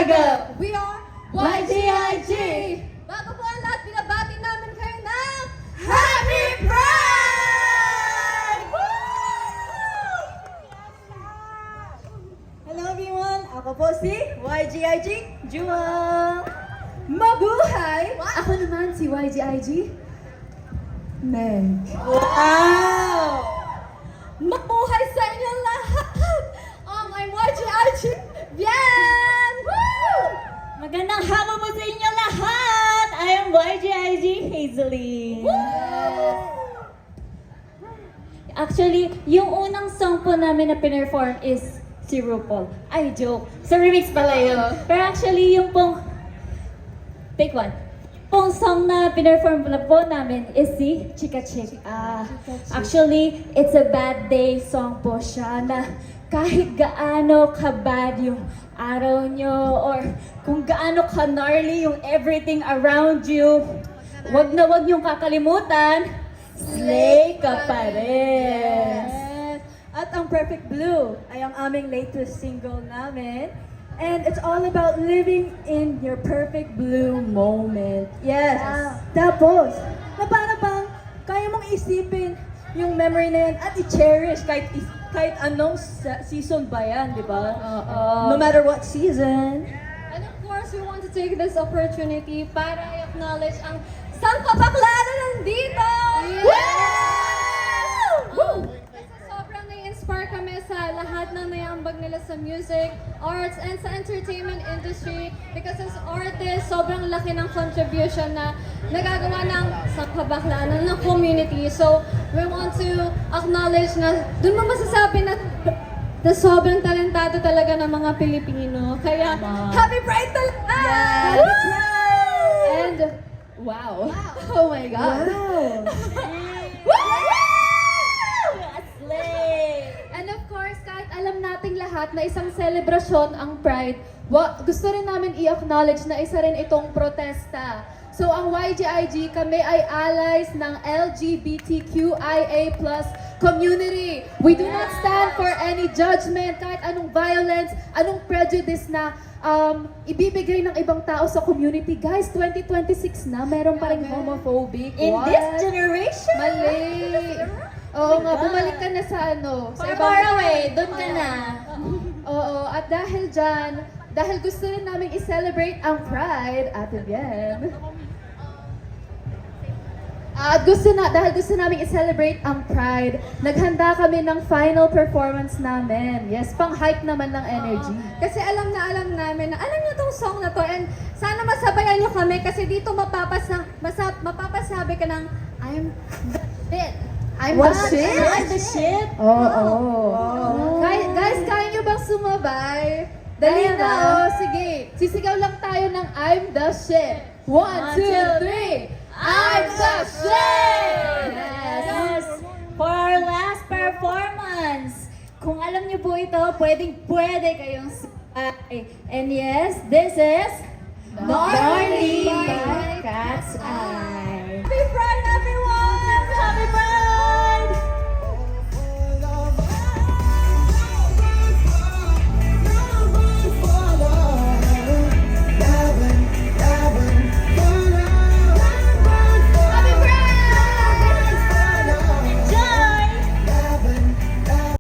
Chicago! We are YGIG! Bago po ang lahat, binabati namin kayo ng Happy Pride! Hello everyone! Ako po si YGIG Jewel! Mabuhay! Ako naman si YGIG. Meg! Wow! Mabuhay sa inyo lahat! I'm YGIG Bien! Woo! Magandang hapon po sa inyo lahat! I am YGIG Hazeline. Actually, yung unang song po namin na pinerform is si RuPaul. Ay, joke. Sa remix pala yun. Pero actually, yung pong... Take one. Pong song na pinerform po namin is si Chika Chick. Actually, it's a bad day song po siya na kahit gaano ka-bad yung araw nyo or kung gaano ka-gnarly yung everything around you, wag na wag niyong kakalimutan, slay ka pa rin. Yes. At ang Perfect Blue ay ang aming latest single namin. And it's all about living in your perfect blue moment. Yes. Tapos, na para bang kaya mong isipin yung memory na yan at i-cherish kahit anong season ba yan, di ba? No matter what season. And of course, we want to take this opportunity para i-acknowledge ang Sangkabaklana nandito! Kasi sobrang na-inspire kami sa lahat ng naiambag nila sa music, arts, and sa entertainment industry. Because as artists, sobrang laki ng contribution na nagagawa ng Sangkabaklana ng community. So, we want to acknowledge na dun mo masasabi na sobrang talentado talaga ng mga Pilipino. Kaya, Happy Pride talaga! Happy Pride! And, wow. Oh my God. Slay! And of course, kahit alam nating lahat na isang selebrasyon ang Pride, gusto rin namin i-acknowledge na isa rin itong protesta. So ang YGIG, kami ay allies ng LGBTQIA+ community. We do not stand for any judgment, kahit anong violence, anong prejudice na ibibigay ng ibang tao sa community. Guys, 2026 na, meron pa rin homophobic. In What? this generation? Mali. Oo nga, bumalik ka na sa ano. Sa Far away, doon ka na. Oo, at dahil dyan, dahil gusto rin namin i-celebrate ang Pride, Ate Bien. At dahil gusto namin i-celebrate ang Pride, naghanda kami ng final performance namin. Yes, pang-hype naman ng energy. Kasi alam namin na alam niyo tong song na to and sana masabayan niyo kami kasi dito mapapasabi ka ng I'm the shit. I'm What? the shit. I'm the shit? Oo. Guys, kaya niyo bang sumabay? Dali Kaya na, ba? sige. Sisigaw lang tayo ng I'm the shit. 1, 2, 3. I'm the shit! Yes! For our last performance, kung alam niyo po ito, pwede kayong sumay. And yes, this is Gnarly by Cat's Eye. Happy Pride!